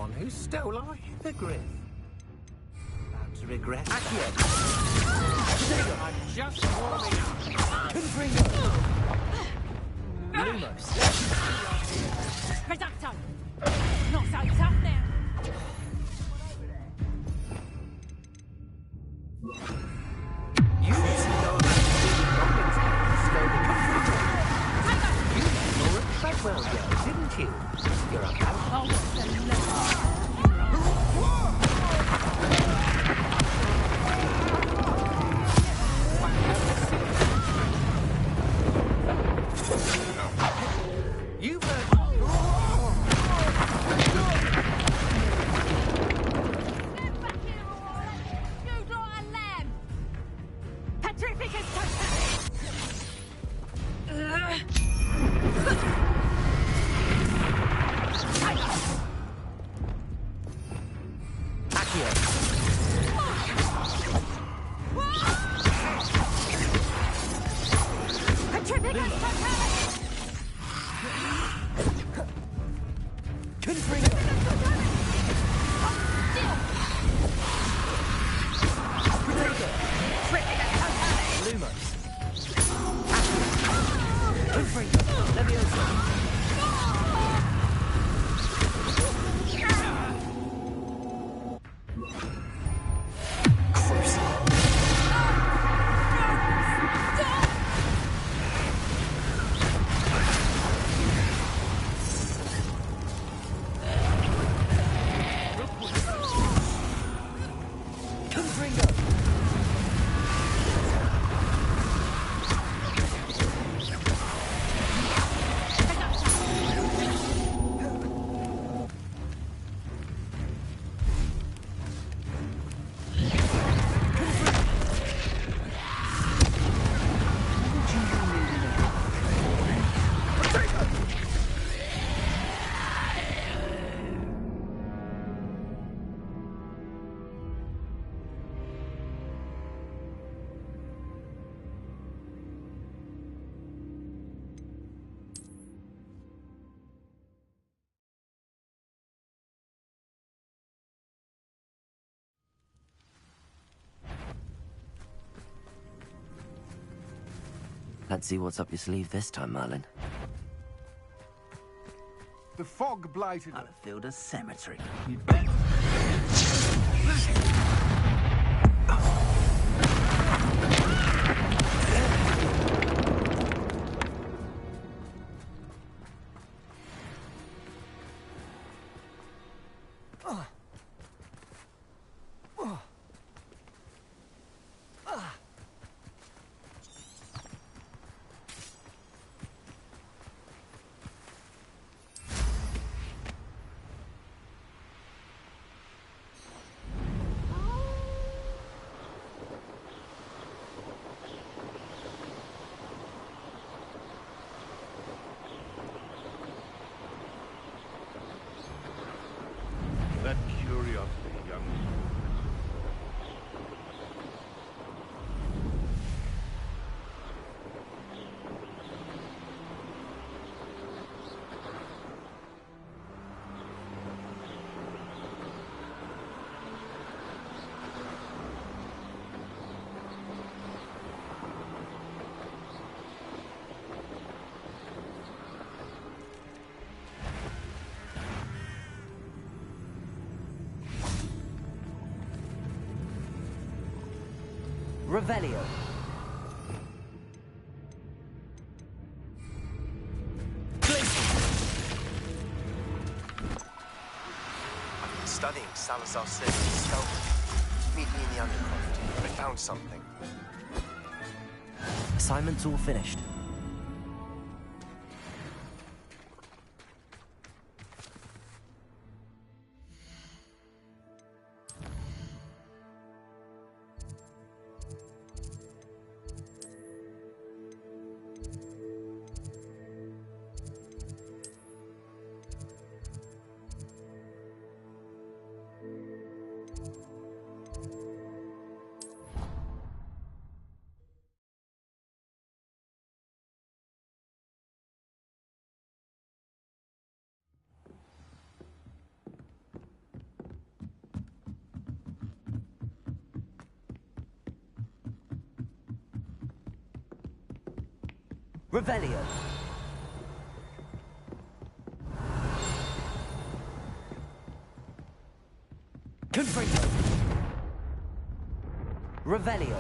one who stole our hippogriff. About to regret that. I'm just warming up. Confringo! Lumos! Reducto! Not so tough now! You used to know about the goblins head to stole the country. You met Laura Treadwell, girl, didn't you? You're a Oh, what's the You've heard. Get back here, alright? You got a lamb! Petrificus Let's see what's up your sleeve this time, Merlin. The fog blighted I'll field a cemetery. You bet. That curiosity, young. Revelio. I've been studying Salazar's skeleton. Meet me in the Undercroft. I found something. Assignment's all finished. Revelio. Confringo. Revelio.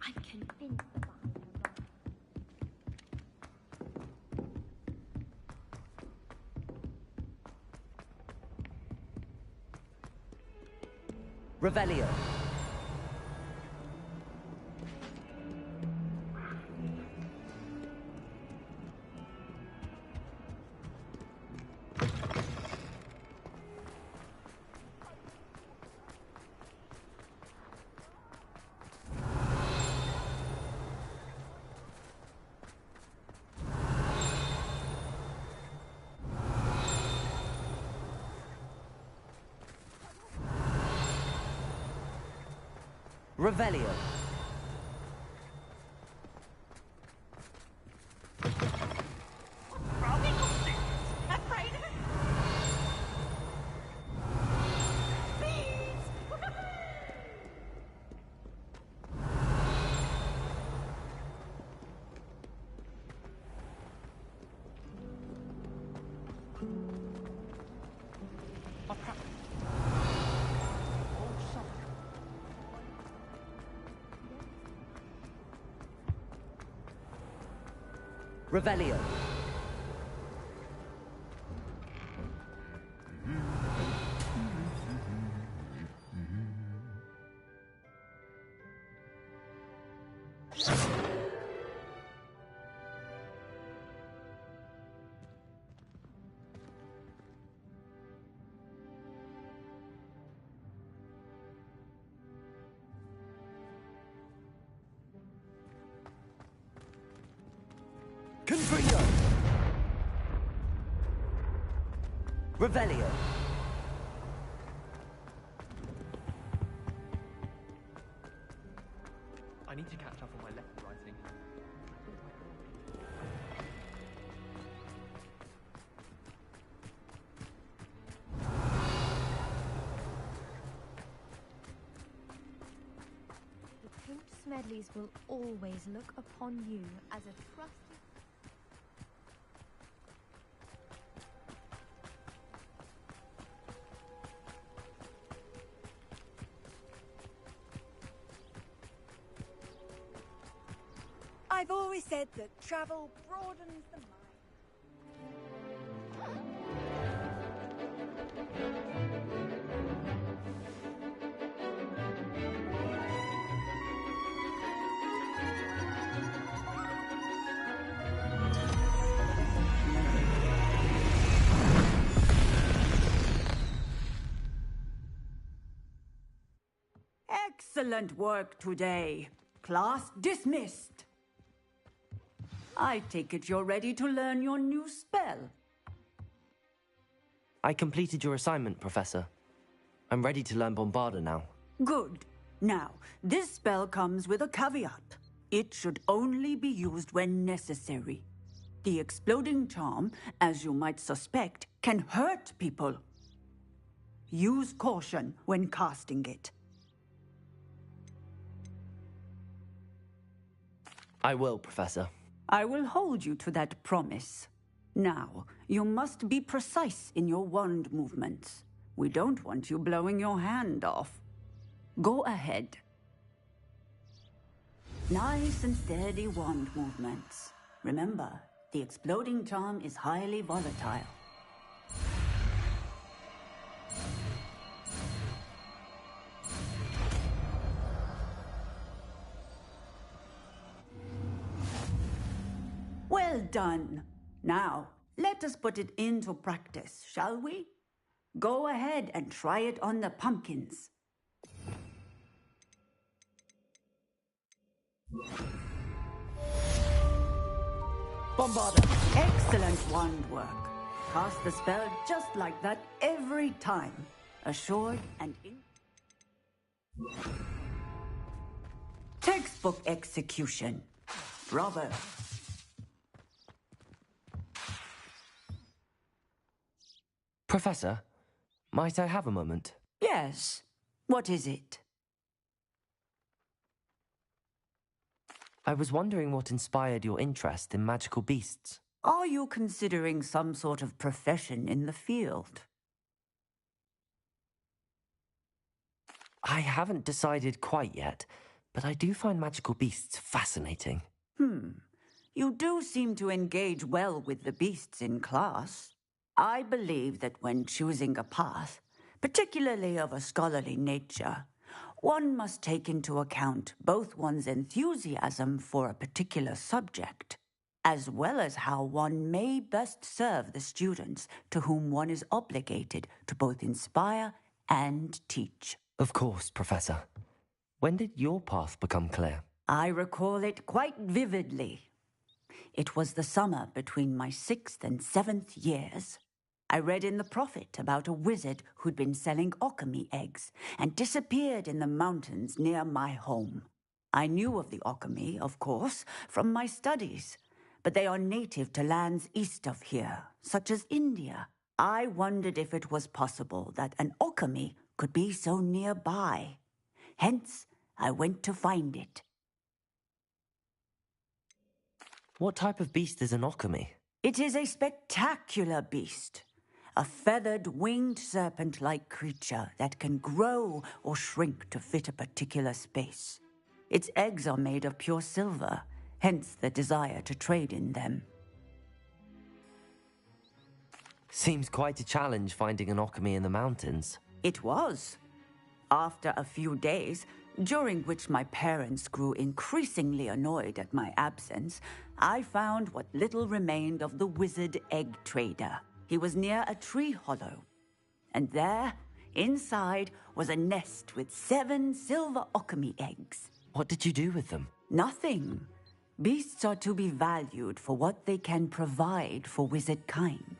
I'm convinced the Barnes are wrong. Revelio. Revelio. Afraid of it? Bees! Revelio. Confringo. Revelio. I need to catch up on my letter writing. The Pink Smedleys will always look upon you as a trusted... I've always said that travel broadens the mind. Excellent work today. Class dismissed. I take it you're ready to learn your new spell. I completed your assignment, Professor. I'm ready to learn Bombarda now. Good. Now, this spell comes with a caveat. It should only be used when necessary. The exploding charm, as you might suspect, can hurt people. Use caution when casting it. I will, Professor. I will hold you to that promise. Now, you must be precise in your wand movements. We don't want you blowing your hand off. Go ahead. Nice and steady wand movements. Remember, the exploding charm is highly volatile. Well done. Now, let us put it into practice, shall we? Go ahead and try it on the pumpkins. Bombarda, excellent wand work. Cast the spell just like that every time. Assured and textbook execution. Bravo. Professor, might I have a moment? Yes. What is it? I was wondering what inspired your interest in magical beasts. Are you considering some sort of profession in the field? I haven't decided quite yet, but I do find magical beasts fascinating. You do seem to engage well with the beasts in class. I believe that when choosing a path, particularly of a scholarly nature, one must take into account both one's enthusiasm for a particular subject, as well as how one may best serve the students to whom one is obligated to both inspire and teach. Of course, Professor. When did your path become clear? I recall it quite vividly. It was the summer between my 6th and 7th years. I read in the Prophet about a wizard who'd been selling alchemy eggs and disappeared in the mountains near my home. I knew of the alchemy, of course, from my studies, but they are native to lands east of here, such as India. I wondered if it was possible that an alchemy could be so nearby. Hence, I went to find it. What type of beast is an alchemy? It is a spectacular beast. A feathered, winged serpent-like creature that can grow or shrink to fit a particular space. Its eggs are made of pure silver, hence the desire to trade in them. Seems quite a challenge finding an alchemy in the mountains. It was. After a few days, during which my parents grew increasingly annoyed at my absence, I found what little remained of the wizard egg trader. He was near a tree hollow, and there, inside, was a nest with 7 silver alchemy eggs. What did you do with them? Nothing. Beasts are to be valued for what they can provide for wizard kind.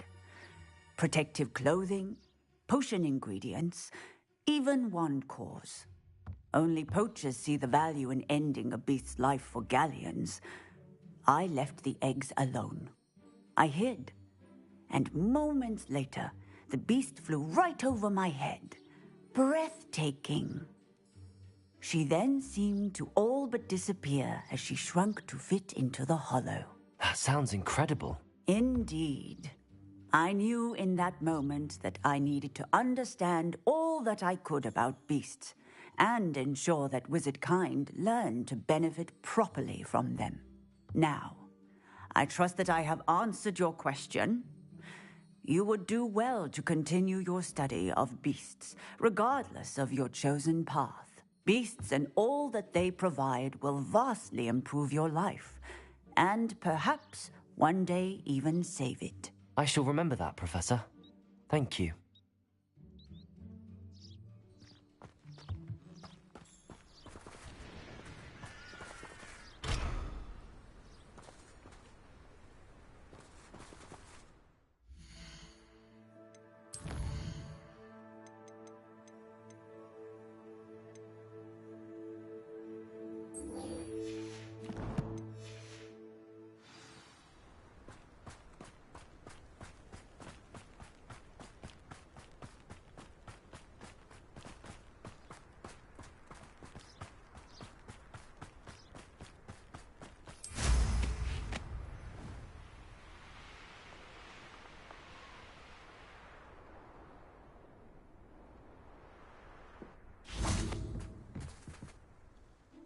Protective clothing, potion ingredients, even wand cores. Only poachers see the value in ending a beast's life for galleons. I left the eggs alone. I hid. And moments later, the beast flew right over my head. Breathtaking. She then seemed to all but disappear as she shrunk to fit into the hollow. That sounds incredible. Indeed. I knew in that moment that I needed to understand all that I could about beasts and ensure that wizard kind learned to benefit properly from them. Now, I trust that I have answered your question. You would do well to continue your study of beasts, regardless of your chosen path. Beasts and all that they provide will vastly improve your life, and perhaps one day even save it. I shall remember that, Professor. Thank you.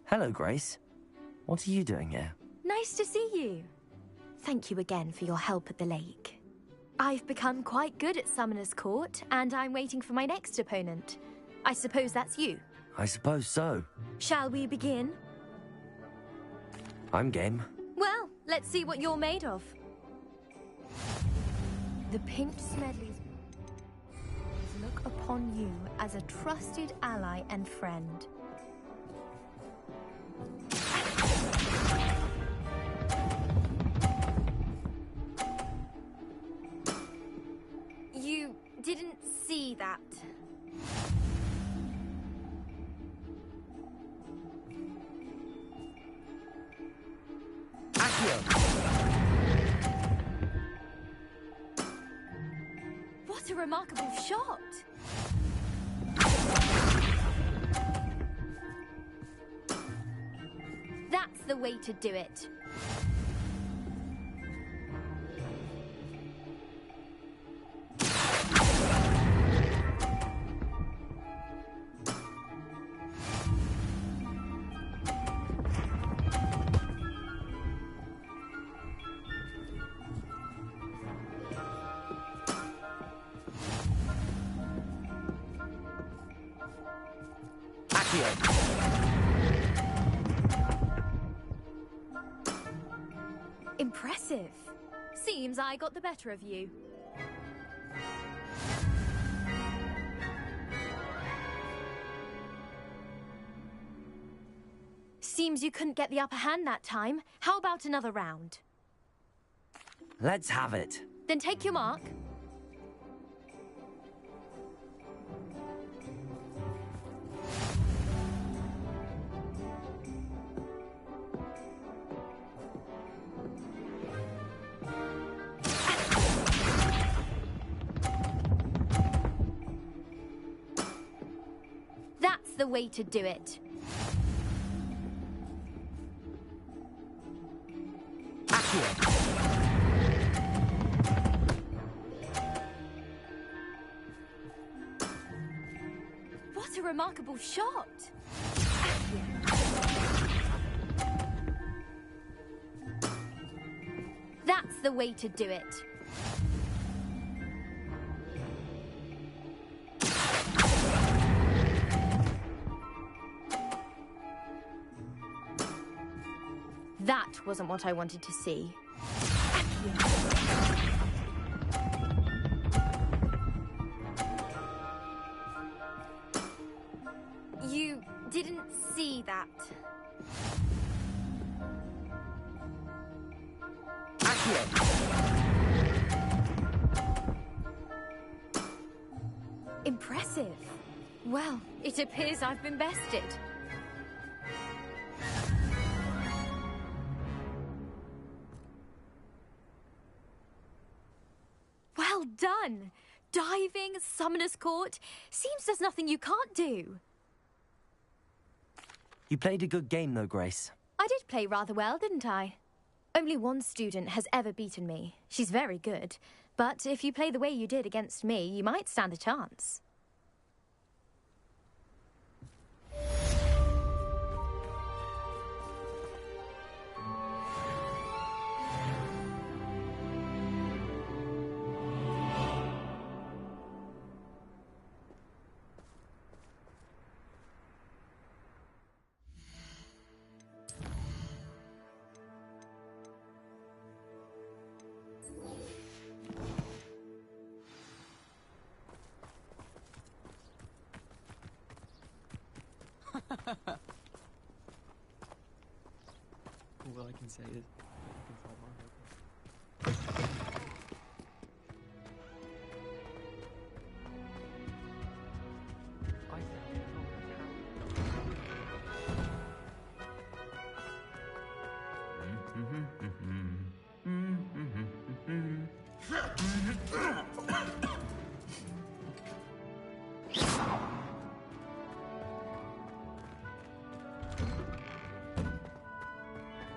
Hello, Grace. What are you doing here? Nice to see you. Thank you again for your help at the lake. I've become quite good at Summoner's Court, and I'm waiting for my next opponent. I suppose that's you. I suppose so. Shall we begin? I'm game. Well, let's see what you're made of. The Pink Smedleys look upon you as a trusted ally and friend. that. What a remarkable shot! That's the way to do it. Impressive. Seems I got the better of you. Seems you couldn't get the upper hand that time. How about another round? Let's have it. Then take your mark. That's the way to do it. What a remarkable shot! That's the way to do it. That wasn't what I wanted to see. You didn't see that. Impressive. Well, it appears I've been bested. Well done! Diving, Summoner's Court. Seems there's nothing you can't do. You played a good game, though, Grace. I did play rather well, didn't I? Only one student has ever beaten me. She's very good. But if you play the way you did against me, you might stand a chance. All I can say is, I can try my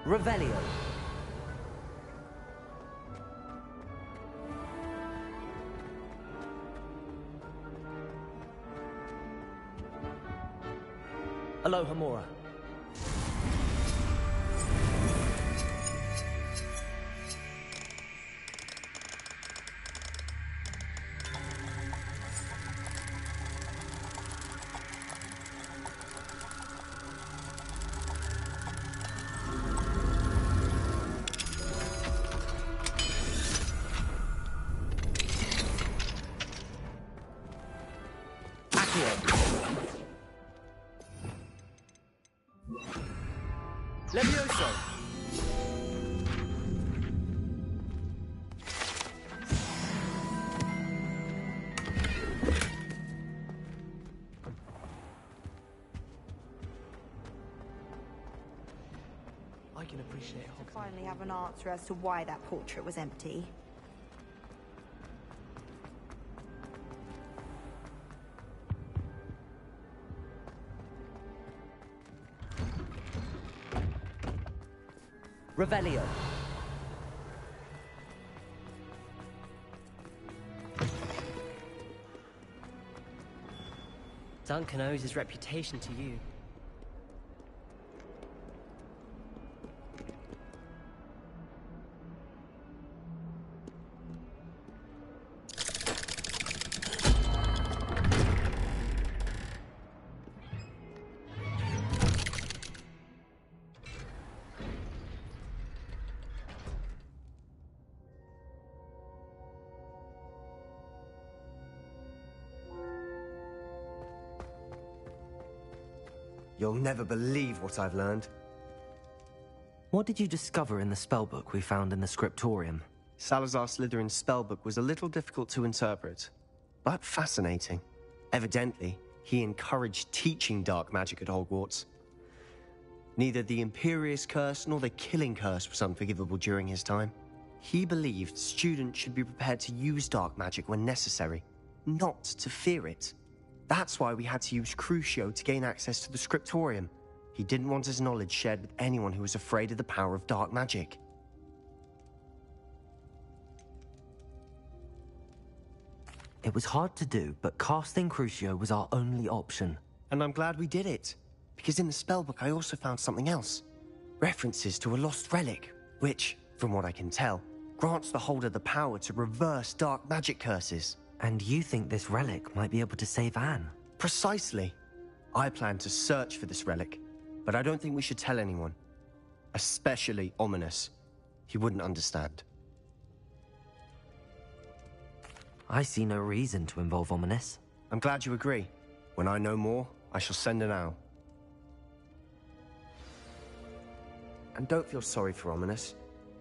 Revelio. Alohomora. Levioso. finally have an answer as to why that portrait was empty. Revelio. Duncan owes his reputation to you. You'll never believe what I've learned. What did you discover in the spellbook we found in the scriptorium? Salazar Slytherin's spellbook was a little difficult to interpret, but fascinating. Evidently, he encouraged teaching dark magic at Hogwarts. Neither the Imperious Curse nor the Killing Curse was unforgivable during his time. He believed students should be prepared to use dark magic when necessary, not to fear it. That's why we had to use Crucio to gain access to the scriptorium. He didn't want his knowledge shared with anyone who was afraid of the power of dark magic. It was hard to do, but casting Crucio was our only option. And I'm glad we did it, because in the spellbook I also found something else. References to a lost relic, which, from what I can tell, grants the holder the power to reverse dark magic curses. And you think this relic might be able to save Anne? Precisely. I plan to search for this relic, but I don't think we should tell anyone. Especially Ominous. He wouldn't understand. I see no reason to involve Ominous. I'm glad you agree. When I know more, I shall send an owl. And don't feel sorry for Ominous.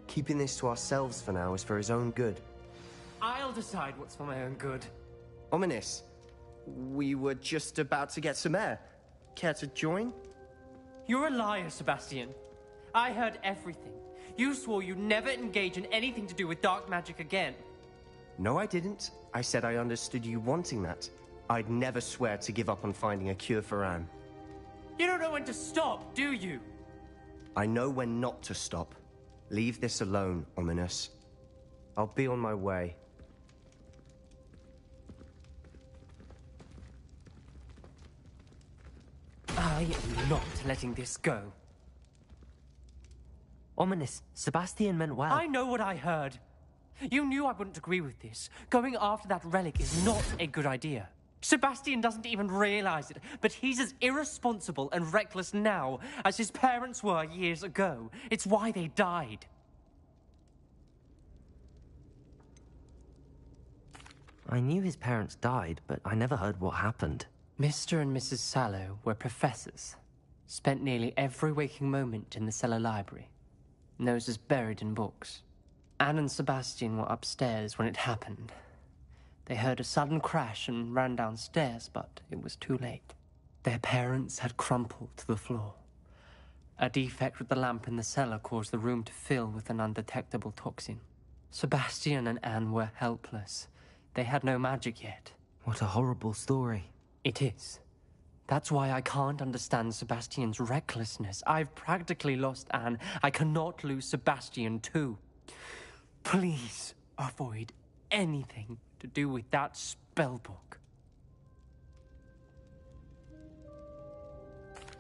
Keeping this to ourselves for now is for his own good. I'll decide what's for my own good. Ominous, we were just about to get some air. Care to join? You're a liar, Sebastian. I heard everything. You swore you'd never engage in anything to do with dark magic again. No, I didn't. I said I understood you wanting that. I'd never swear to give up on finding a cure for Anne. You don't know when to stop, do you? I know when not to stop. Leave this alone, Ominous. I'll be on my way. I am not letting this go. Ominous, Sebastian meant well. I know what I heard. You knew I wouldn't agree with this. Going after that relic is not a good idea. Sebastian doesn't even realize it, but he's as irresponsible and reckless now as his parents were years ago. It's why they died. I knew his parents died, but I never heard what happened. Mr. and Mrs. Sallow were professors. Spent nearly every waking moment in the cellar library. Noses buried in books. Anne and Sebastian were upstairs when it happened. They heard a sudden crash and ran downstairs, but it was too late. Their parents had crumpled to the floor. A defect with the lamp in the cellar caused the room to fill with an undetectable toxin. Sebastian and Anne were helpless. They had no magic yet. What a horrible story. It is. That's why I can't understand Sebastian's recklessness. I've practically lost Anne. I cannot lose Sebastian too. Please avoid anything to do with that spellbook.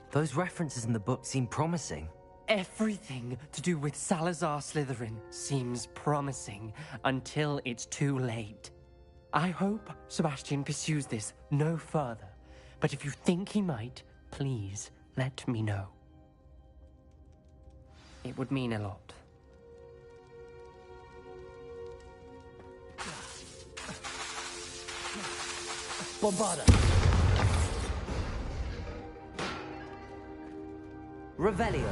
Those references in the book seem promising. Everything to do with Salazar Slytherin seems promising until it's too late. I hope Sebastian pursues this no further, but if you think he might, please let me know. It would mean a lot. Bombarda! Revelio!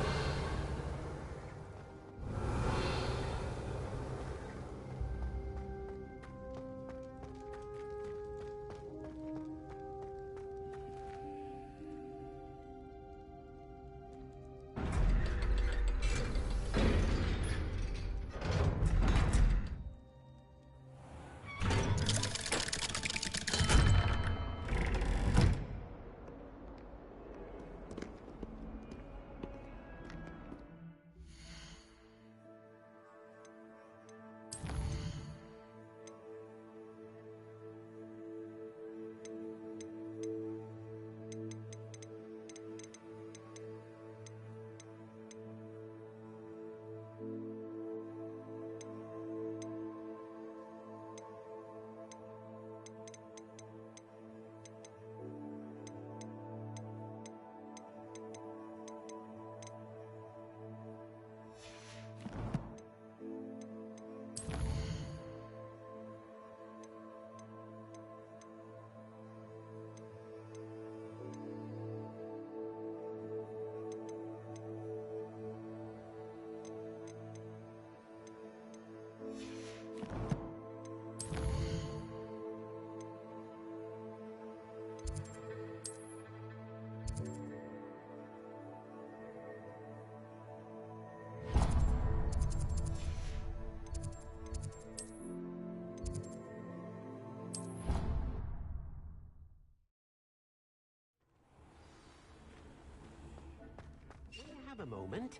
a moment,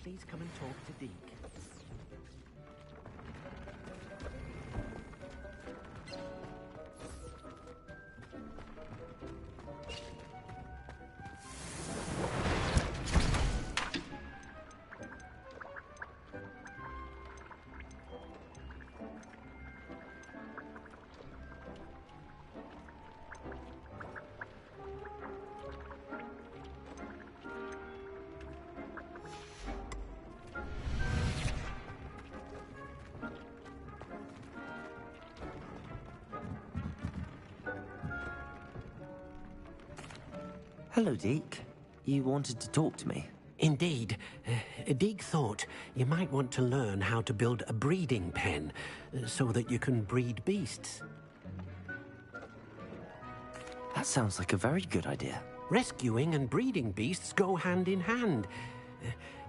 please come and talk to Deke. Hello, Deke. You wanted to talk to me? Indeed. Deke thought you might want to learn how to build a breeding pen so that you can breed beasts. That sounds like a very good idea. Rescuing and breeding beasts go hand in hand.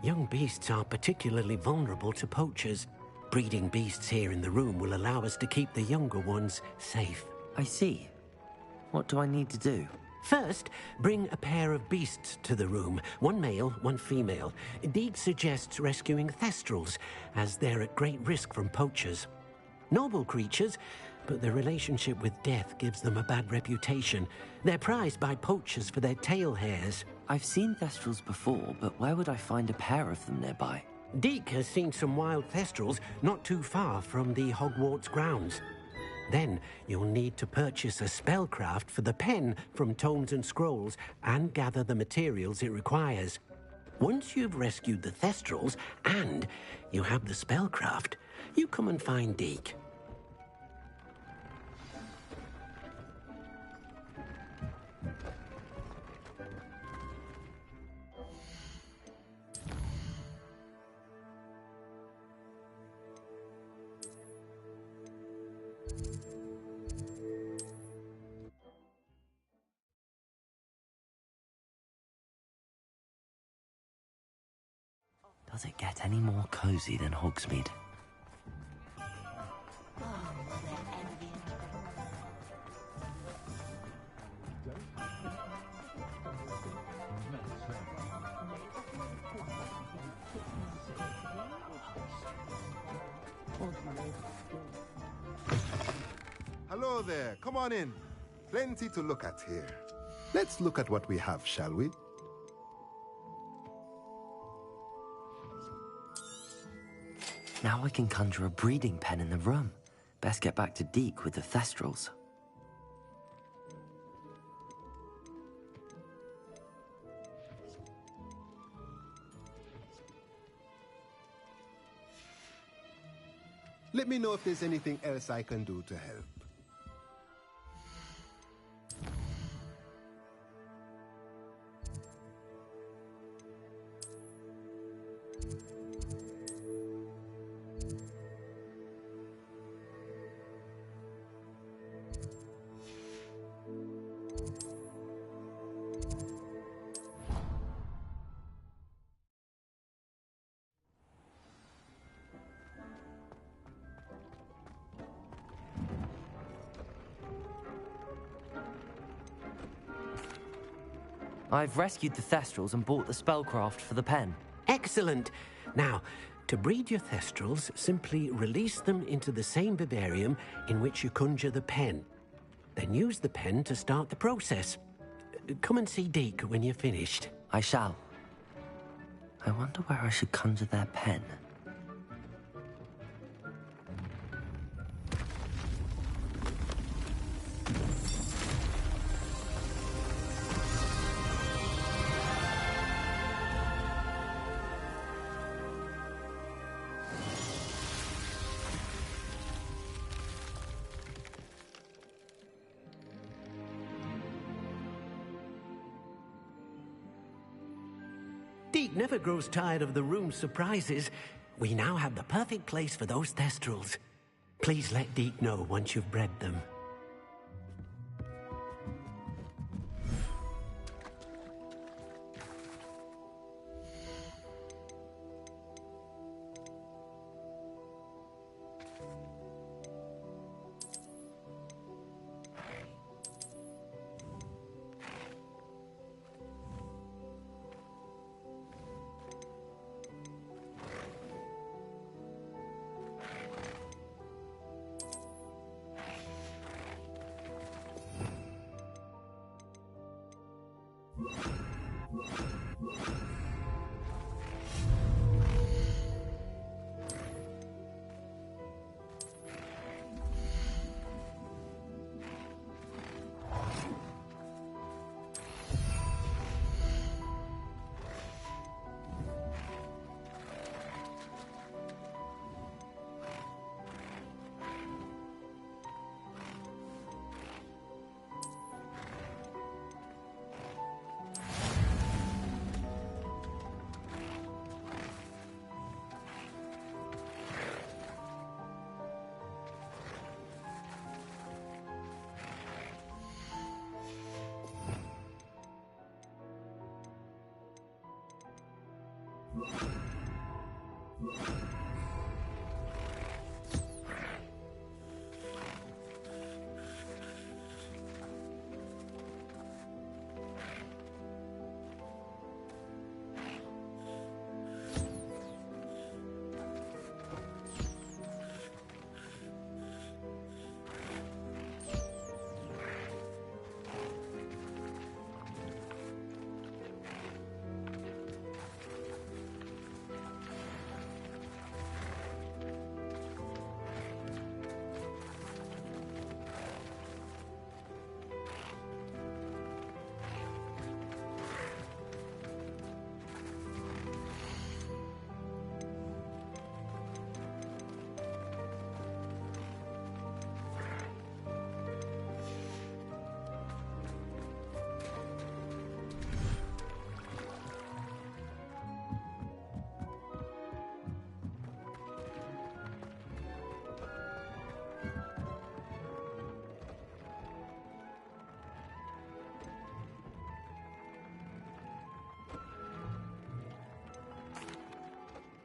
Young beasts are particularly vulnerable to poachers. Breeding beasts here in the room will allow us to keep the younger ones safe. I see. What do I need to do? First, bring a pair of beasts to the room. One male, one female. Deke suggests rescuing thestrals, as they're at great risk from poachers. Noble creatures, but their relationship with death gives them a bad reputation. They're prized by poachers for their tail hairs. I've seen thestrals before, but where would I find a pair of them nearby? Deke has seen some wild thestrals not too far from the Hogwarts grounds. Then you'll need to purchase a spellcraft for the pen from Tomes and Scrolls and gather the materials it requires. Once you've rescued the thestrals and you have the spellcraft, you come and find Deke. Does it get any more cozy than Hogsmeade? Hello there. Come on in. Plenty to look at here. Let's look at what we have, shall we? Now I can conjure a breeding pen in the room. Best get back to Deke with the thestrals. Let me know if there's anything else I can do to help. I've rescued the thestrals and bought the spellcraft for the pen. Excellent! Now, to breed your thestrals, simply release them into the same vivarium in which you conjure the pen. Then use the pen to start the process. Come and see Deke when you're finished. I shall. I wonder where I should conjure their pen. Deke never grows tired of the room's surprises. We now have the perfect place for those thestrals. Please let Deke know once you've bred them.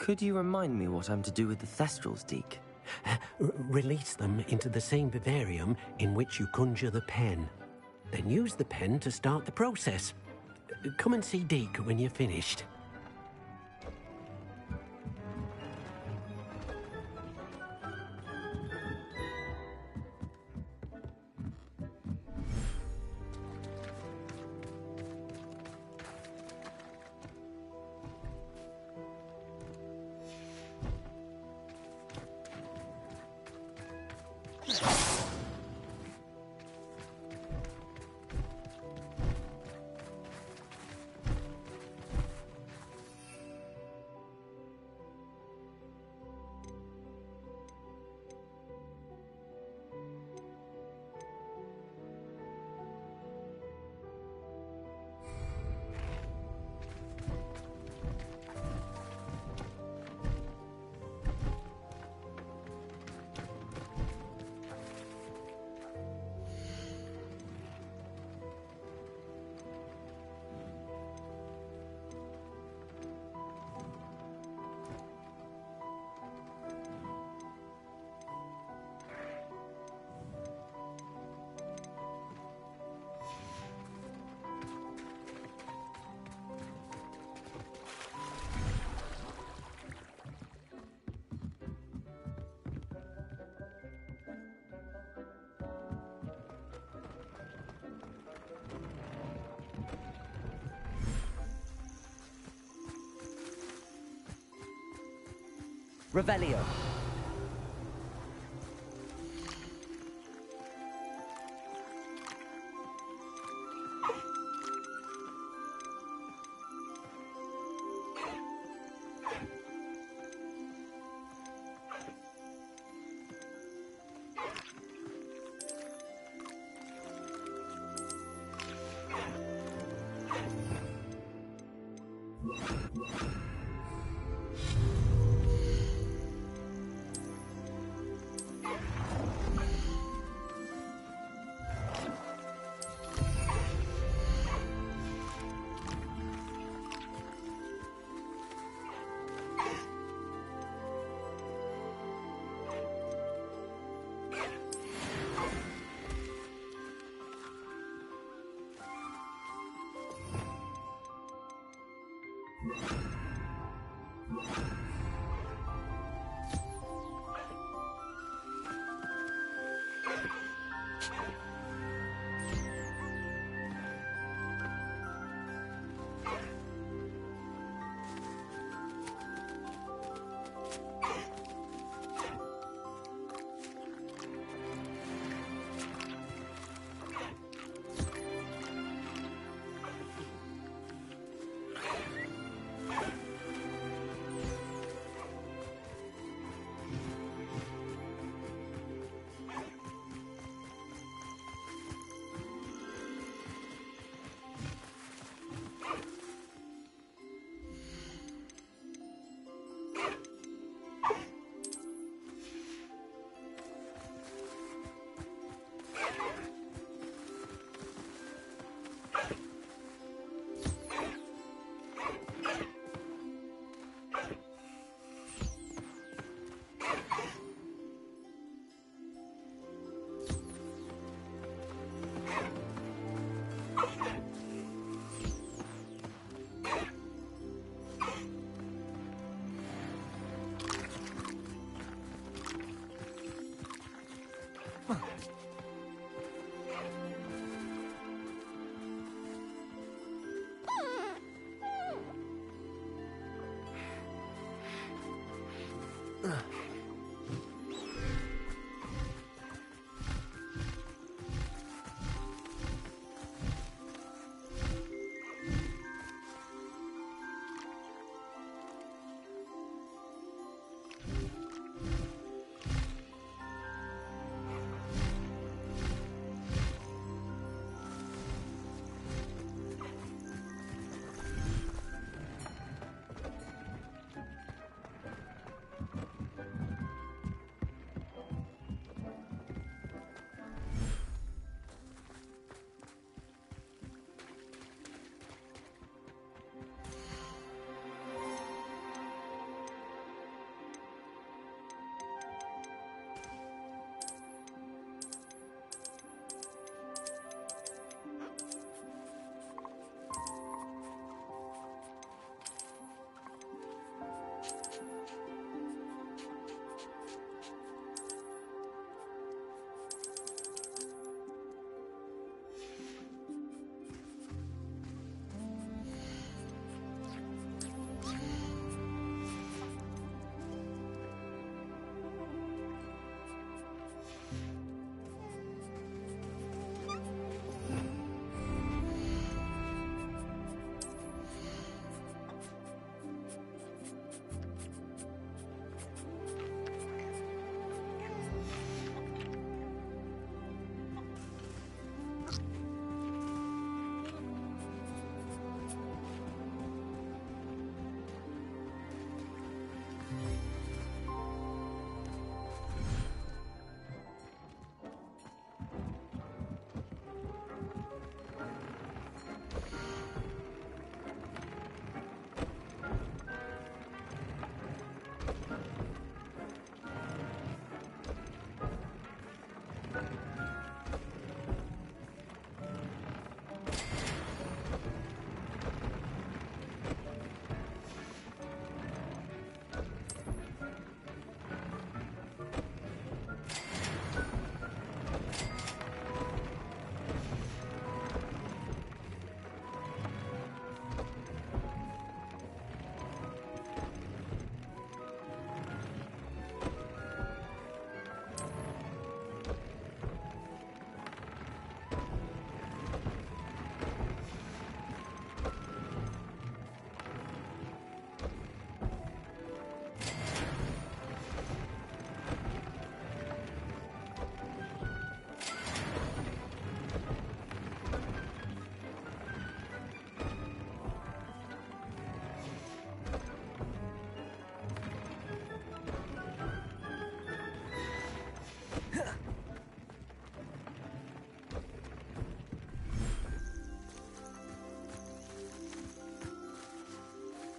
Could you remind me what I'm to do with the Thestrals, Deke? Release them into the same vivarium in which you conjure the pen. Then use the pen to start the process. Come and see Deke when you're finished. Revelio.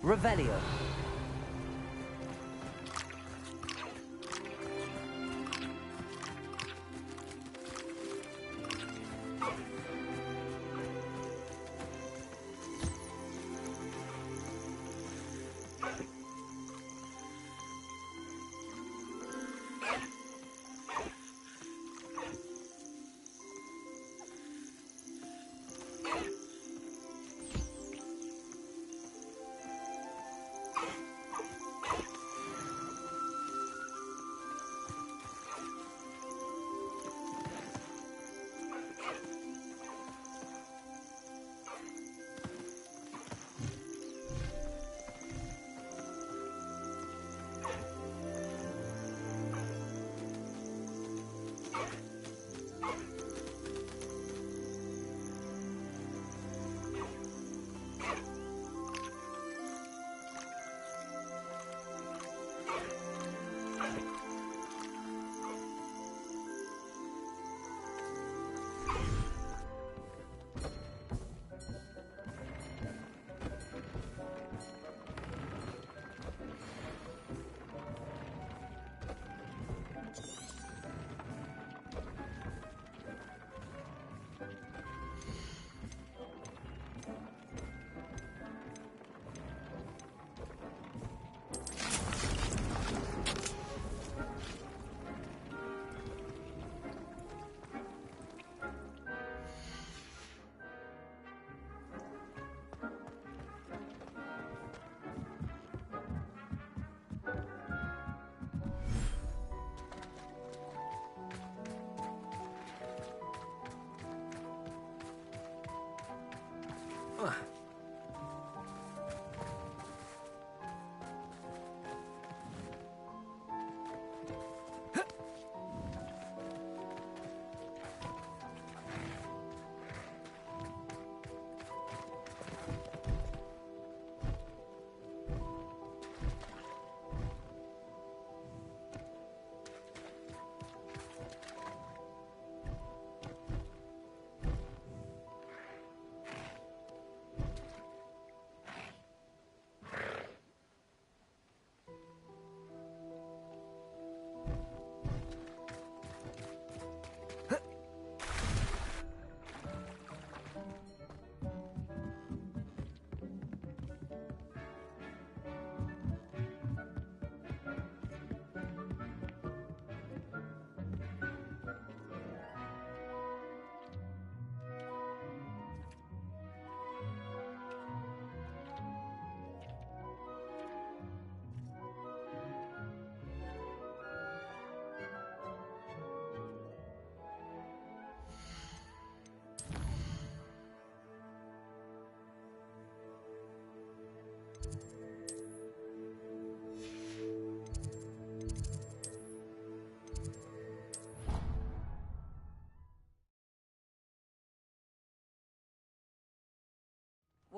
Revelio.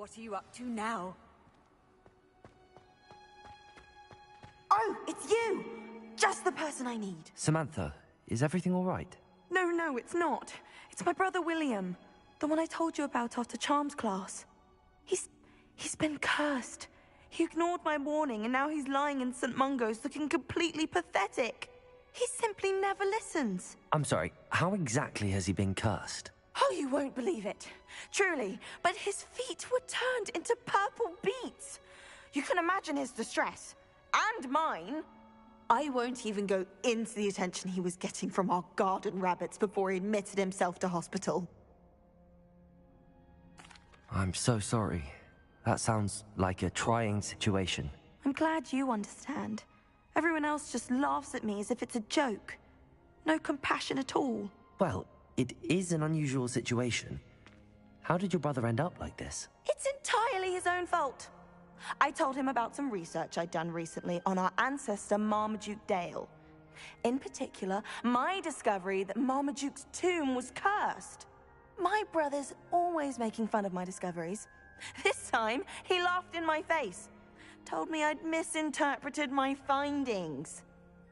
What are you up to now? Oh, it's you! Just the person I need. Samantha, is everything all right? No, it's not. It's my brother William. The one I told you about after Charms class. He's been cursed. He ignored my warning and now he's lying in St. Mungo's looking completely pathetic. He simply never listens. I'm sorry, how exactly has he been cursed? Oh, you won't believe it. Truly, but his feet were turned into purple beets. You can imagine his distress. And mine. I won't even go into the attention he was getting from our garden rabbits before he admitted himself to hospital. I'm so sorry. That sounds like a trying situation. I'm glad you understand. Everyone else just laughs at me as if it's a joke. No compassion at all. Well, it is an unusual situation. How did your brother end up like this? It's entirely his own fault. I told him about some research I'd done recently on our ancestor Marmaduke Dale. In particular, my discovery that Marmaduke's tomb was cursed. My brother's always making fun of my discoveries. This time, he laughed in my face. Told me I'd misinterpreted my findings.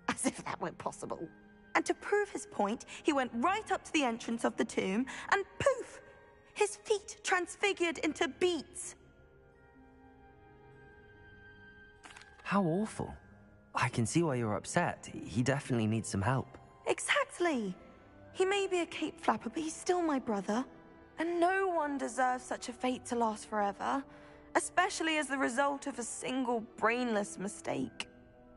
As if that were possible. And to prove his point, he went right up to the entrance of the tomb and poof! His feet transfigured into beets. How awful. I can see why you're upset. He definitely needs some help. Exactly. He may be a cape flapper, but he's still my brother. And no one deserves such a fate to last forever, especially as the result of a single brainless mistake.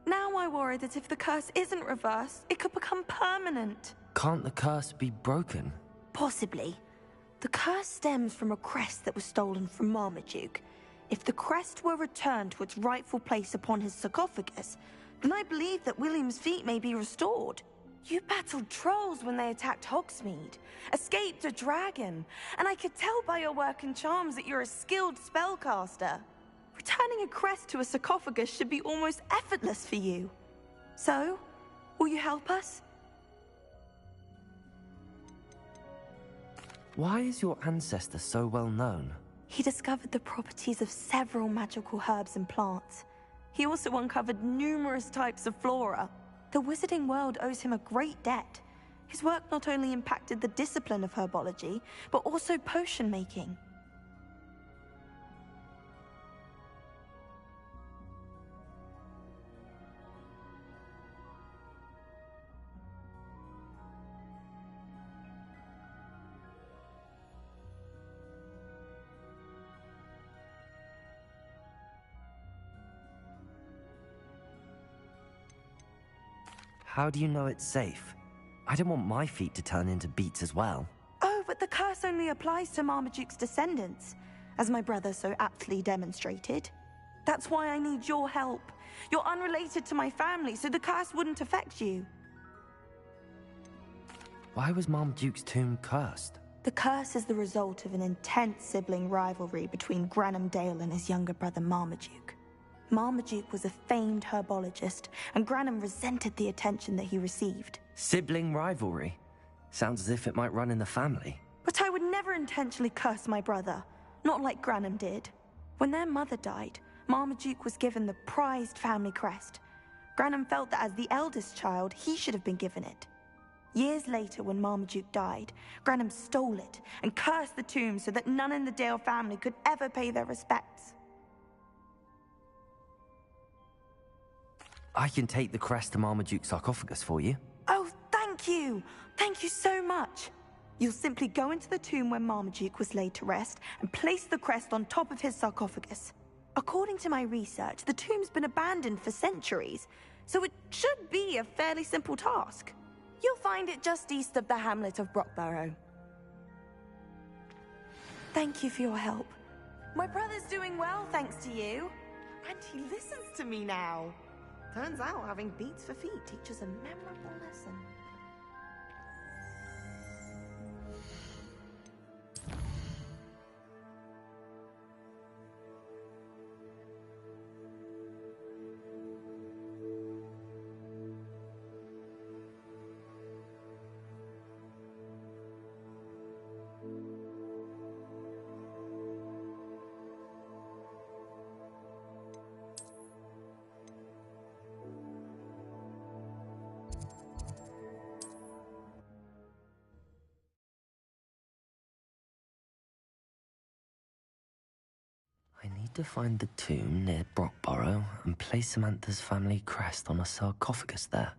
Now I worry that if the curse isn't reversed, it could become permanent. Can't the curse be broken? Possibly. The curse stems from a crest that was stolen from Marmaduke. If the crest were returned to its rightful place upon his sarcophagus, then I believe that William's feet may be restored. You battled trolls when they attacked Hogsmeade, escaped a dragon, and I could tell by your work and charms that you're a skilled spellcaster. Returning a crest to a sarcophagus should be almost effortless for you. So, will you help us? Why is your ancestor so well known? He discovered the properties of several magical herbs and plants. He also uncovered numerous types of flora. The wizarding world owes him a great debt. His work not only impacted the discipline of herbology, but also potion making. How do you know it's safe? I don't want my feet to turn into beets as well. Oh, but the curse only applies to Marmaduke's descendants, as my brother so aptly demonstrated. That's why I need your help. You're unrelated to my family, so the curse wouldn't affect you. Why was Marmaduke's tomb cursed? The curse is the result of an intense sibling rivalry between Granham Dale and his younger brother Marmaduke. Marmaduke was a famed herbologist, and Granham resented the attention that he received. Sibling rivalry? Sounds as if it might run in the family. But I would never intentionally curse my brother, not like Granham did. When their mother died, Marmaduke was given the prized family crest. Granham felt that as the eldest child, he should have been given it. Years later, when Marmaduke died, Granham stole it and cursed the tomb so that none in the Dale family could ever pay their respects. I can take the crest to Marmaduke's sarcophagus for you. Oh, thank you! Thank you so much! You'll simply go into the tomb where Marmaduke was laid to rest and place the crest on top of his sarcophagus. According to my research, the tomb's been abandoned for centuries, so it should be a fairly simple task. You'll find it just east of the hamlet of Brockborough. Thank you for your help. My brother's doing well, thanks to you. And he listens to me now. Turns out having beats for feet teaches a memorable lesson. need to find the tomb near Brockborough and place Samantha's family crest on a sarcophagus there.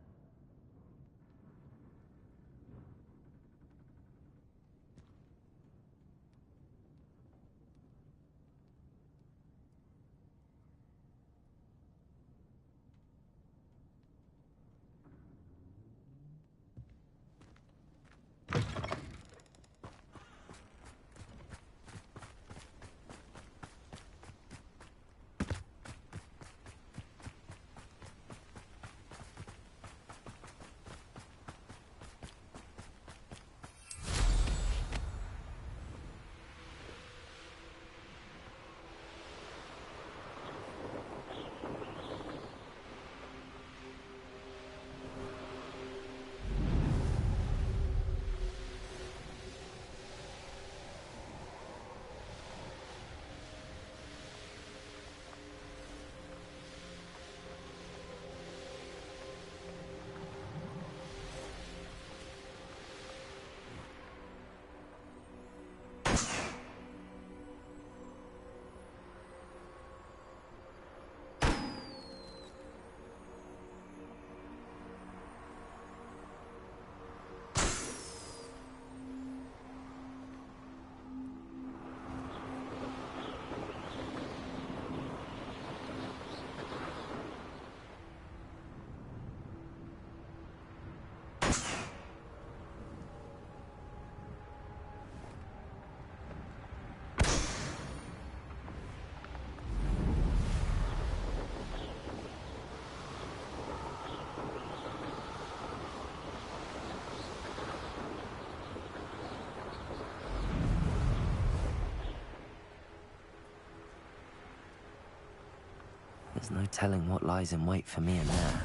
There's no telling what lies in wait for me in there.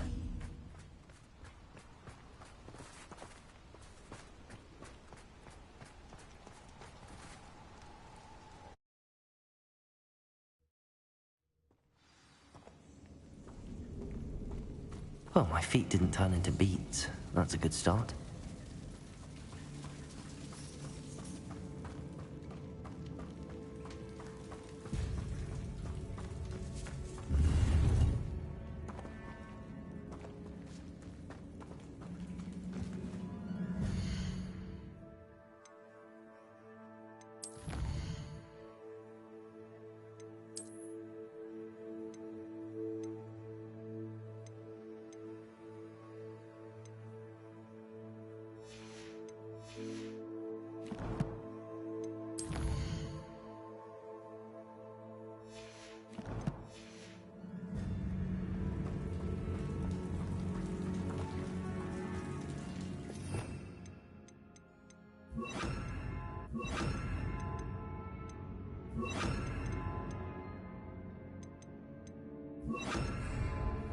Well, my feet didn't turn into beets. That's a good start.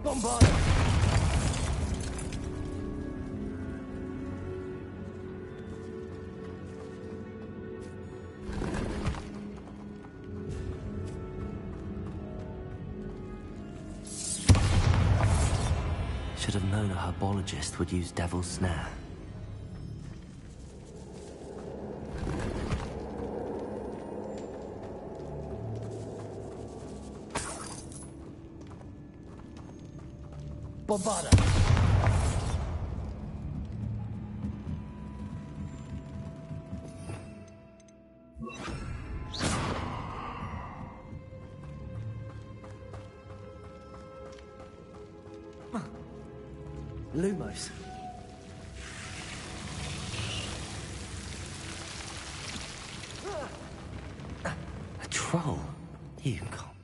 Bombard! Should have known a herbologist would use Devil's Snare. Bombarda! Lumos. A troll? You can't.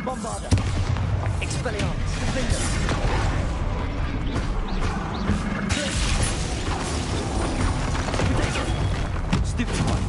Bombarda! Expelliarmus! Defender! Stupid one!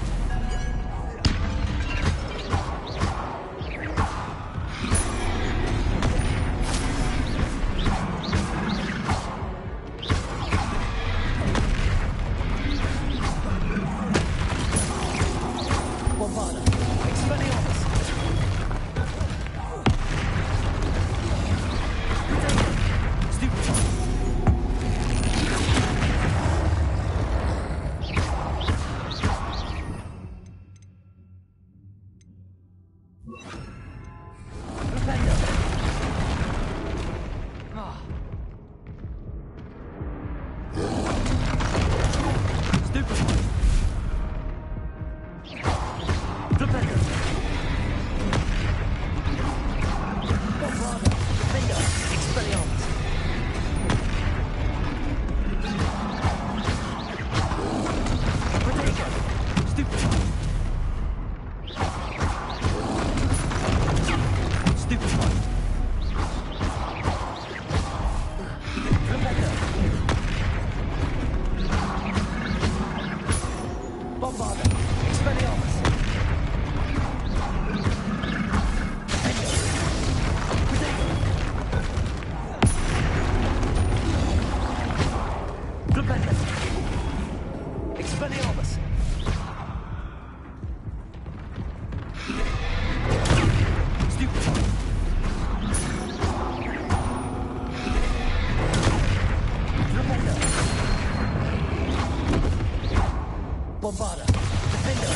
Bombarda! Defender!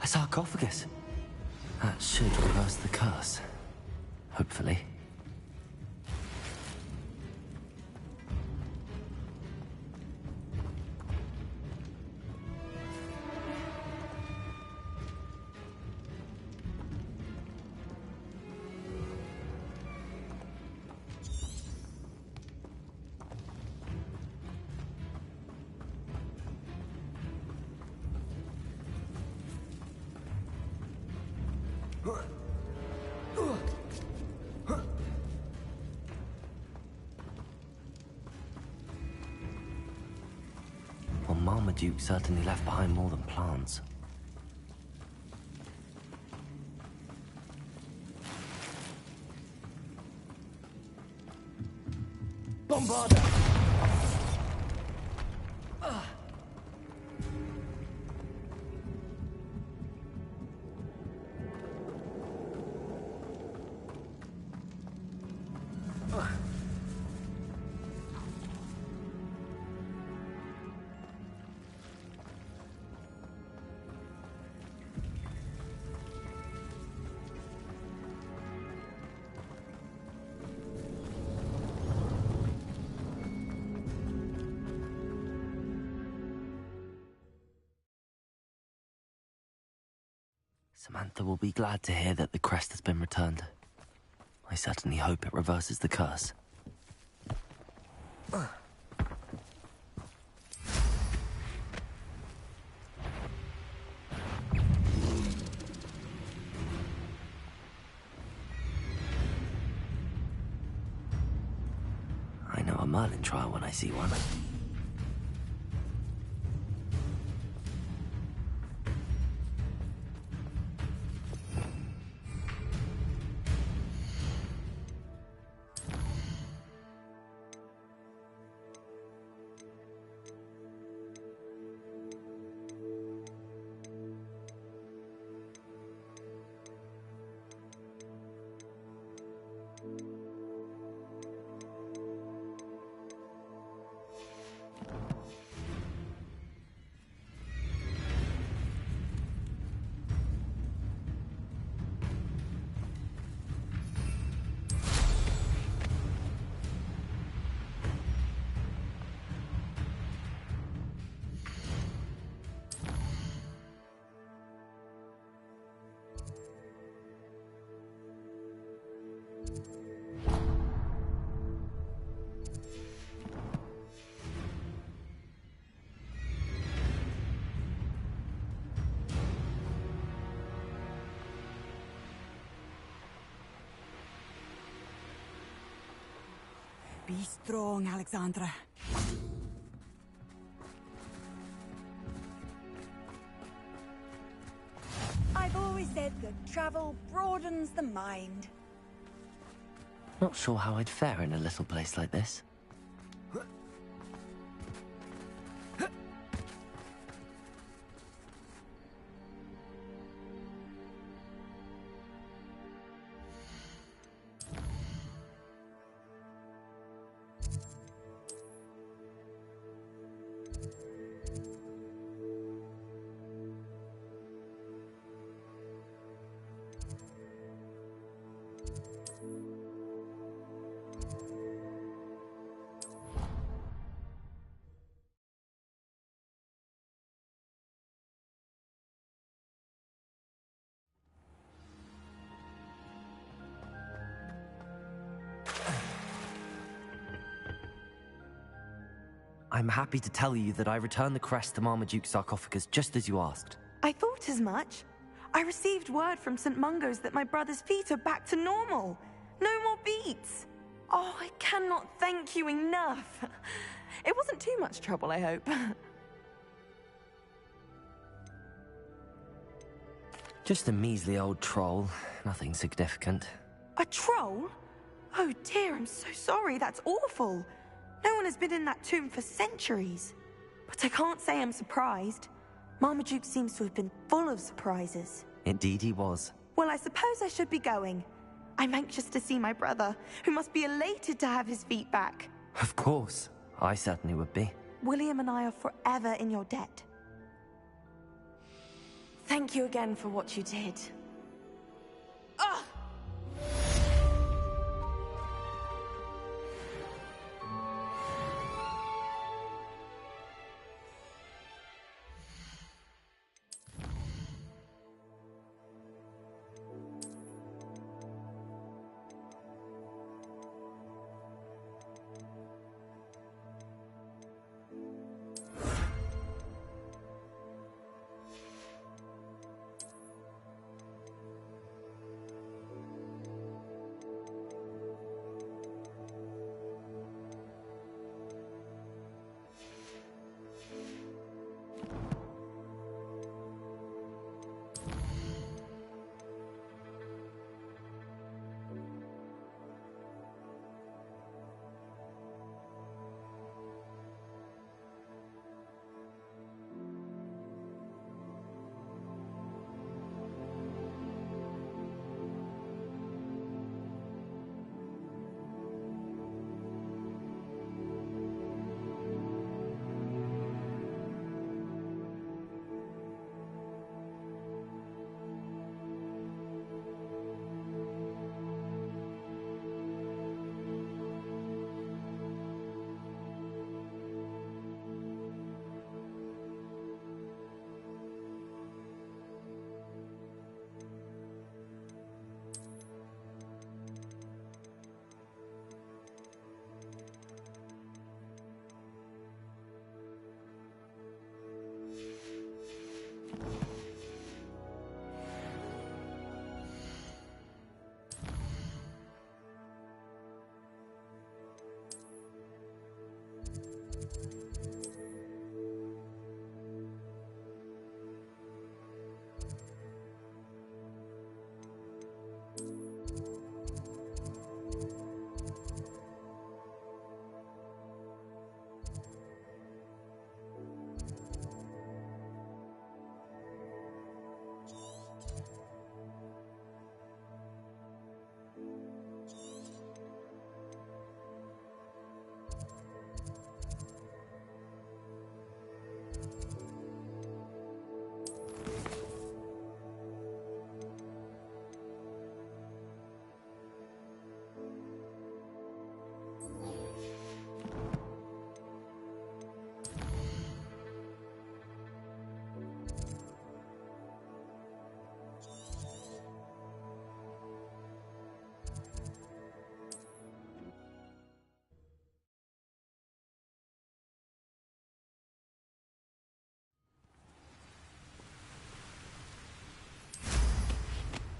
A sarcophagus. That should reverse the curse. Hopefully. Well, Marmaduke certainly left behind more than plants. Bombarda! Samantha will be glad to hear that the crest has been returned. I certainly hope it reverses the curse. I know a Merlin trial when I see one. Be strong, Alexandra. I've always said that travel broadens the mind. Not sure how I'd fare in a little place like this. I'm happy to tell you that I returned the crest to Marmaduke's sarcophagus just as you asked. I thought as much. I received word from St. Mungo's that my brother's feet are back to normal. No more beats. Oh, I cannot thank you enough. It wasn't too much trouble, I hope. Just a measly old troll. Nothing significant. A troll? Oh dear, I'm so sorry. That's awful. No one has been in that tomb for centuries. But I can't say I'm surprised. Marmaduke seems to have been full of surprises. Indeed he was. Well, I suppose I should be going. I'm anxious to see my brother, who must be elated to have his feet back. Of course. I certainly would be. William and I are forever in your debt. Thank you again for what you did. Ugh!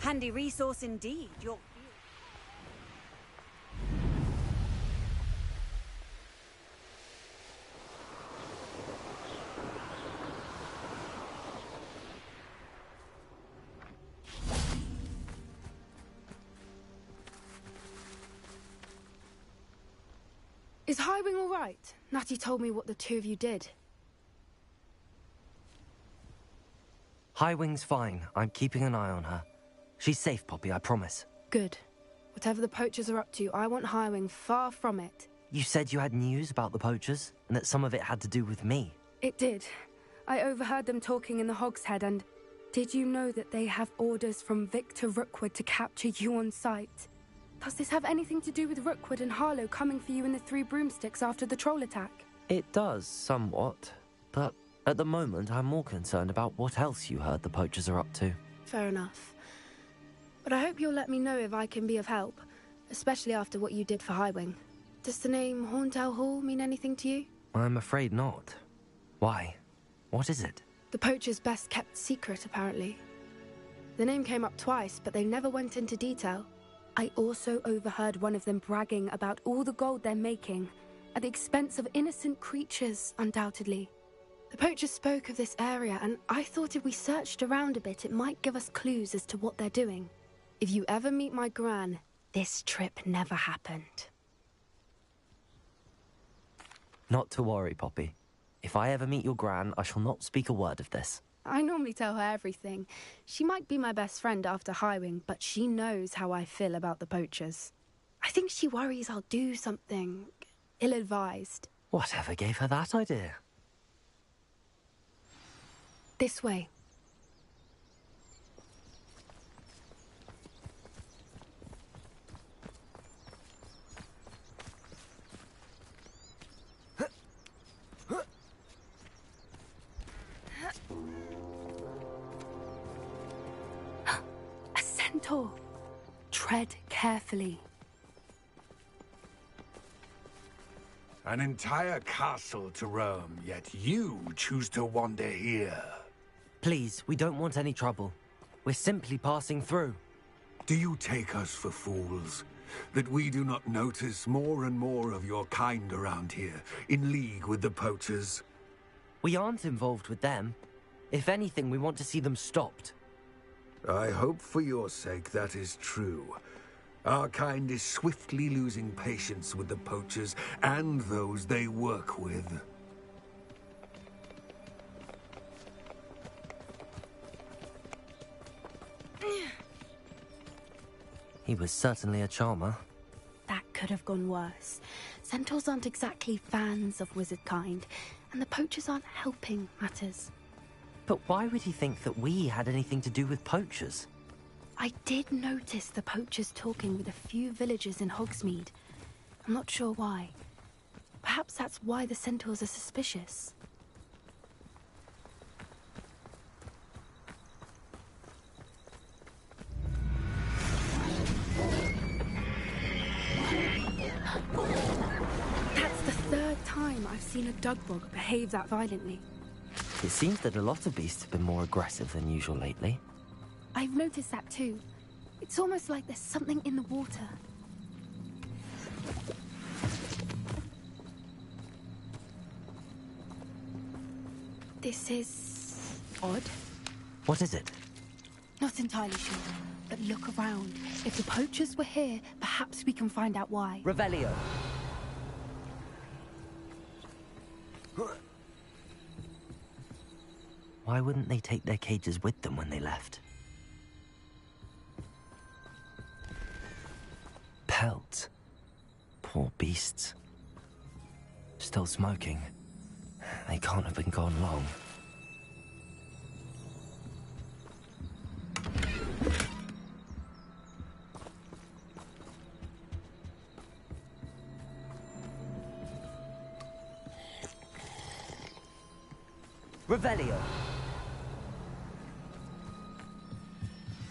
Handy resource indeed. Is Highwing all right? Natty told me what the two of you did. Highwing's fine. I'm keeping an eye on her. She's safe, Poppy, I promise. Good. Whatever the poachers are up to, I want Highwing far from it. You said you had news about the poachers, and that some of it had to do with me. It did. I overheard them talking in the Hogshead, and did you know that they have orders from Victor Rookwood to capture you on sight? Does this have anything to do with Rookwood and Harlow coming for you in the Three Broomsticks after the troll attack? It does, somewhat. But at the moment, I'm more concerned about what else you heard the poachers are up to. Fair enough. But I hope you'll let me know if I can be of help, especially after what you did for Highwing. Does the name Horndale Hall mean anything to you? I'm afraid not. Why? What is it? The poachers' best kept secret, apparently. The name came up twice, but they never went into detail. I also overheard one of them bragging about all the gold they're making, at the expense of innocent creatures, undoubtedly. The poachers spoke of this area, and I thought if we searched around a bit, it might give us clues as to what they're doing. If you ever meet my gran, this trip never happened. Not to worry, Poppy. If I ever meet your gran, I shall not speak a word of this. I normally tell her everything. She might be my best friend after Highwing, but she knows how I feel about the poachers. I think she worries I'll do something ill-advised. Whatever gave her that idea? This way. A centaur. Tread carefully. An entire castle to roam, yet you choose to wander here. Please, we don't want any trouble. We're simply passing through. Do you take us for fools? That we do not notice more and more of your kind around here, in league with the poachers? We aren't involved with them. If anything, we want to see them stopped. I hope for your sake that is true. Our kind is swiftly losing patience with the poachers and those they work with. He was certainly a charmer. That could have gone worse. Centaurs aren't exactly fans of wizard kind, and the poachers aren't helping matters. But why would he think that we had anything to do with poachers? I did notice the poachers talking with a few villagers in Hogsmeade. I'm not sure why. Perhaps that's why the centaurs are suspicious. That's the third time I've seen a dugbog behave that violently. It seems that a lot of beasts have been more aggressive than usual lately. I've noticed that too. It's almost like there's something in the water. This is odd. What is it? Not entirely sure, but look around. If the poachers were here, perhaps we can find out why. Revelio. Why wouldn't they take their cages with them when they left? Pelt. Poor beasts. Still smoking. They can't have been gone long. Revelio!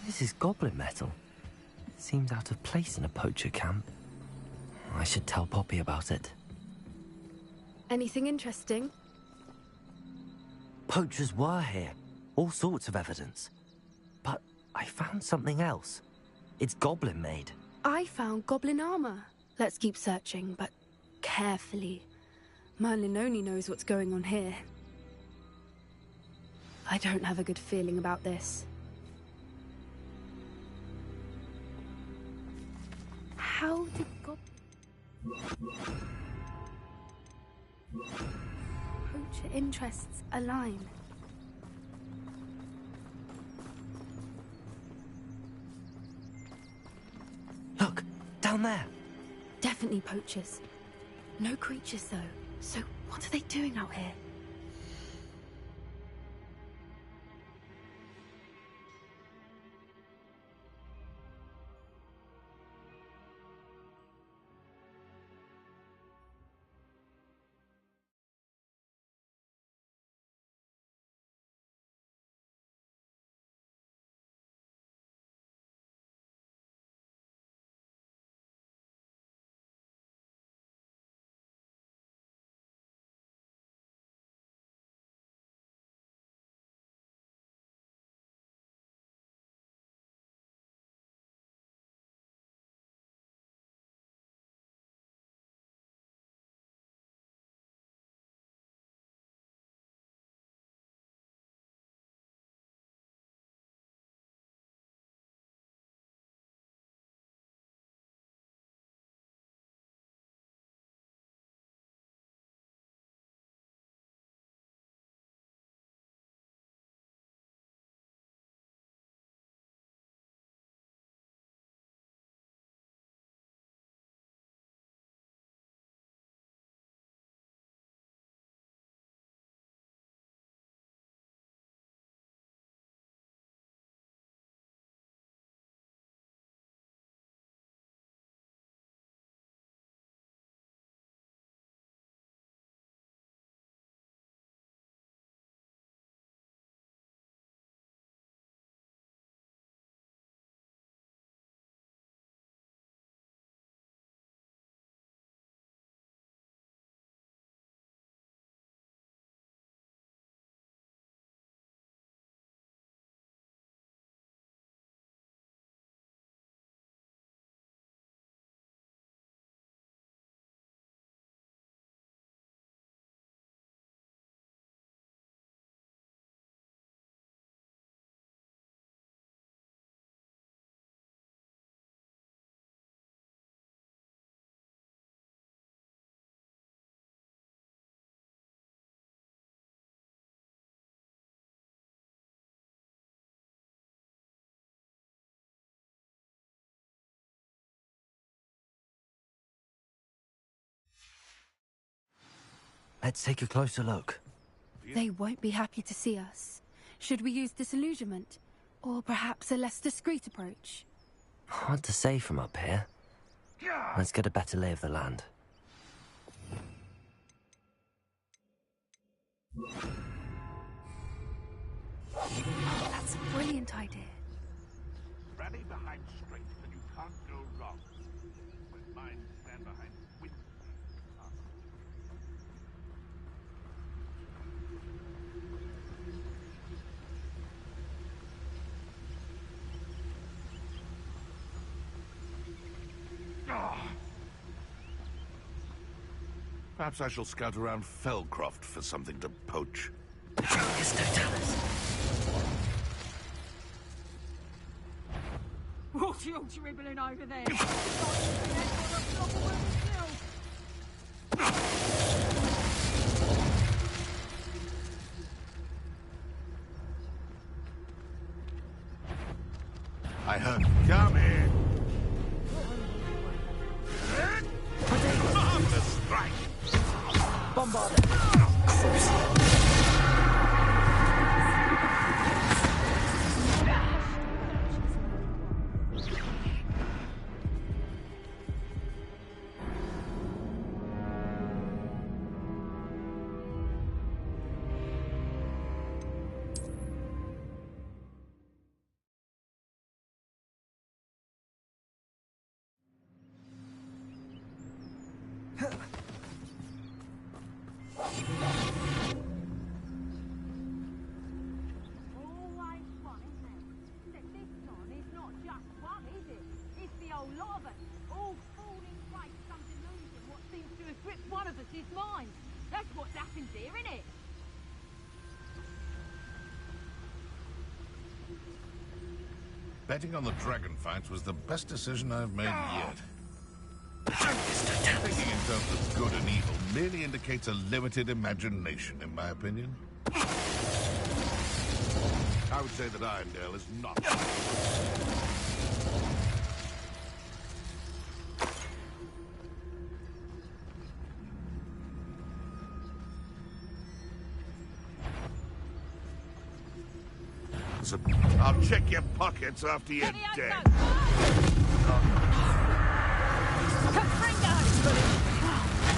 This is goblin metal. Seems out of place in a poacher camp. I should tell Poppy about it. Anything interesting? Poachers were here. All sorts of evidence. But I found something else. It's goblin made. I found goblin armor. Let's keep searching, but carefully. Merlin only knows what's going on here. I don't have a good feeling about this. How did interests align. Look, down there. Definitely poachers. No creatures, though. So what are they doing out here? Let's take a closer look. They won't be happy to see us. Should we use disillusionment? Or perhaps a less discreet approach? Hard to say from up here. Let's get a better lay of the land. That's a brilliant idea. Rally behind strength and you can't go wrong. When mine stand behind wind. Perhaps I shall scout around Fellcroft for something to poach. What you dribbling over there? I heard. Come in. Marvelous strike. Bombard. Betting on the dragon fights was the best decision I've made yet. Thinking in terms of good and evil merely indicates a limited imagination, in my opinion. I would say that Irondale is not. I'll check your pockets after you're dead.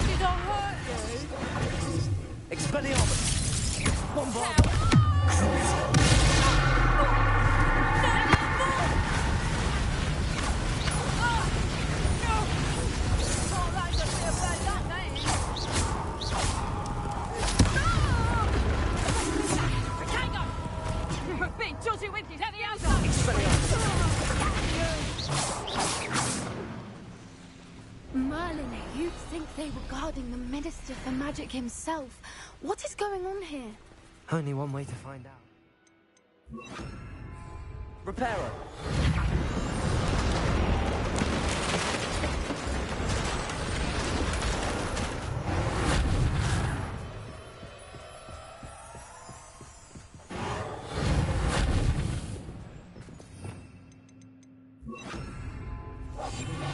Did I hurt you? Expelliarmus! Bombard! Merlin, you'd think they were guarding the Minister for Magic himself. What is going on here? Only one way to find out. Reparo!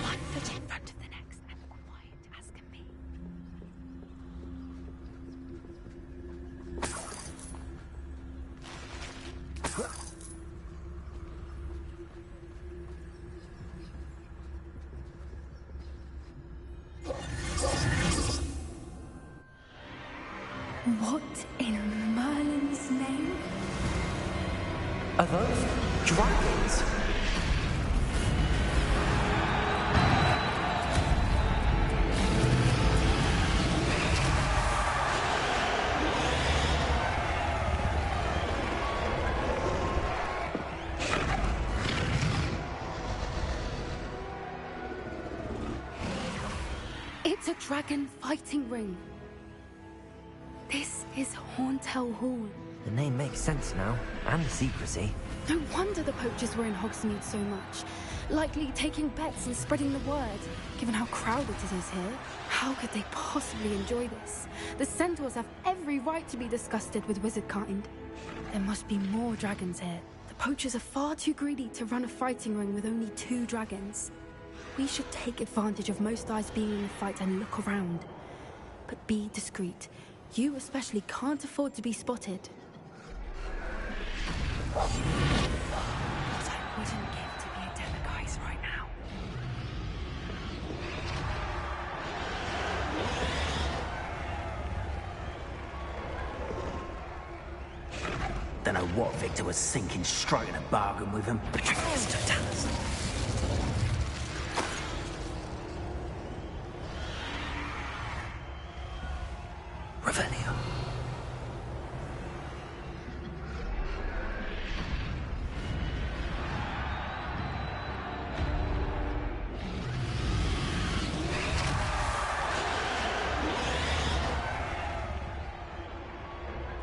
One foot in front of the next, and quiet as can be. What in Merlin's name? Are those dragons? It's a dragon fighting ring. This is Horntail Hall. The name makes sense now, and the secrecy. No wonder the poachers were in Hogsmeade so much. Likely taking bets and spreading the word, given how crowded it is here. How could they possibly enjoy this? The centaurs have every right to be disgusted with wizard kind. There must be more dragons here. The poachers are far too greedy to run a fighting ring with only 2 dragons. We should take advantage of most eyes being in the fight and look around. But be discreet. You especially can't afford to be spotted. What I wouldn't give to be a Demiguise right now. Don't know what Victor was thinking, striking a bargain with him. Revelio.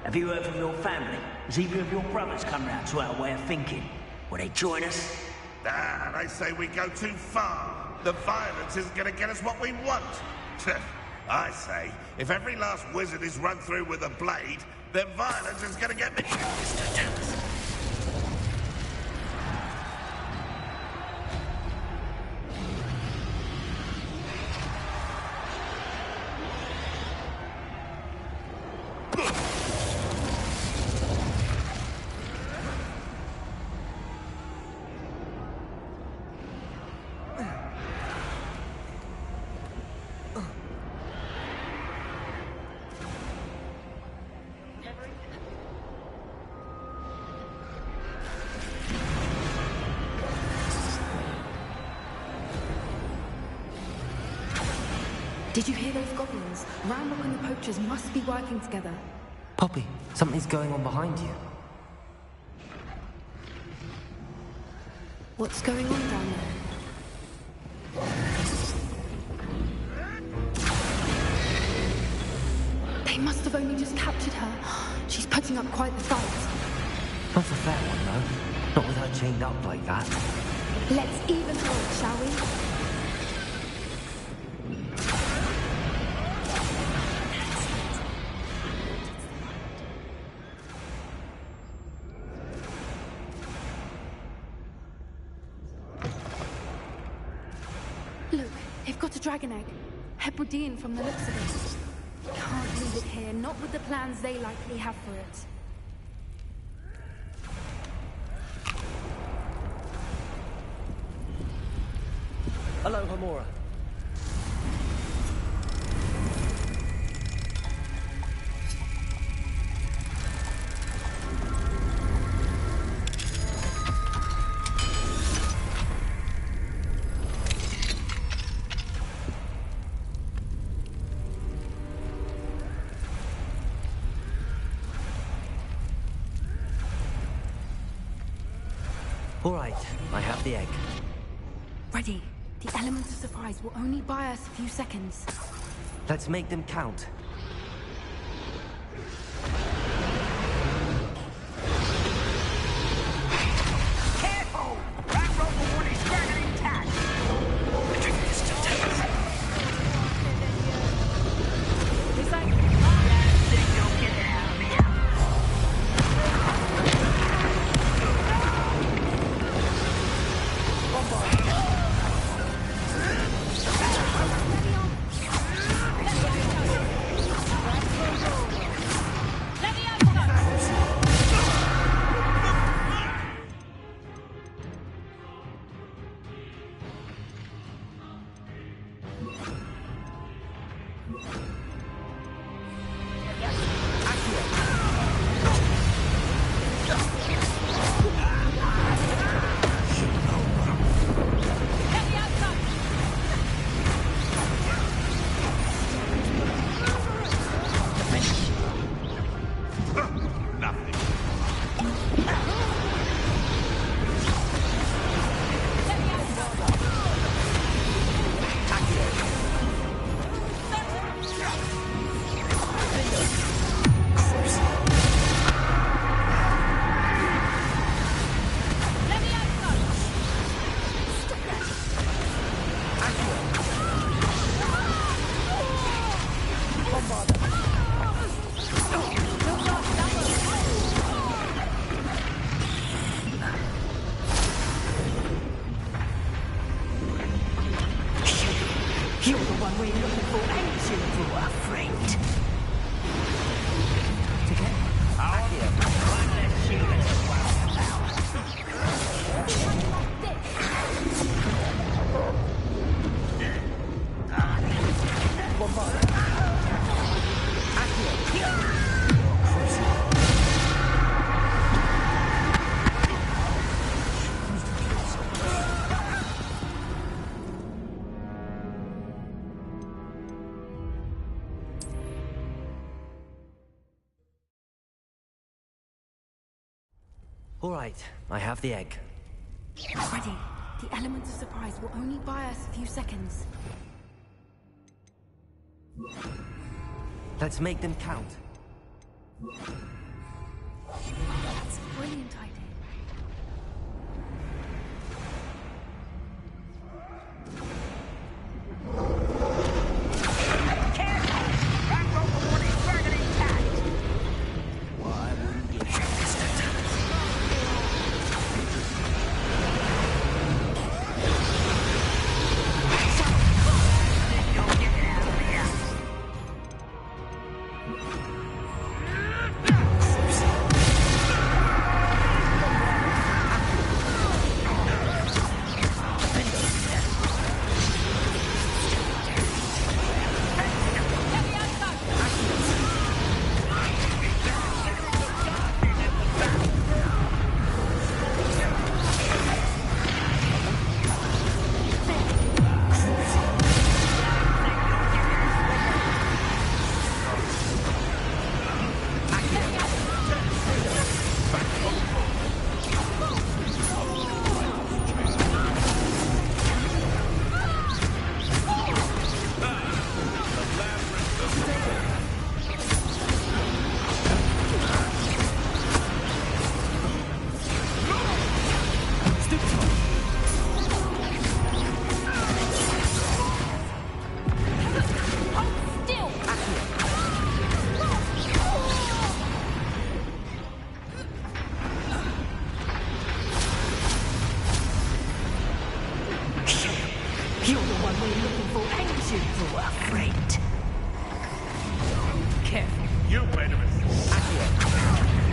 Have you heard from your family? Has either of your brothers come round to our way of thinking? Will they join us? Ah, they say we go too far. The violence isn't going to get us what we want. I say, if every last wizard is run through with a blade, then violence is going to get me. Did you hear those goblins? Ramrock and the poachers must be working together. Poppy, something's going on behind you. What's going on down there? They must have only just captured her. She's putting up quite the fight. Not a fair one, though. Not with her chained up like that. Let's even hold, shall we? Look, they've got a dragon egg. Hebridean from the looks of it. Can't leave it here, not with the plans they likely have for it. Hello, Homora. All right, I have the egg. Ready. The element of surprise will only buy us a few seconds. Let's make them count. Careful! That rubber one is dragging intact! The dragon is still dead. It's like... Signal, get out of here! You're the one we're looking for, ain't you, for our friend? One less human to worry about. All right, I have the egg. Ready. The element of surprise will only buy us a few seconds. Let's make them count. That's a brilliant idea. You're the one we're looking for, ain't you, your friend? Careful. You made a mistake.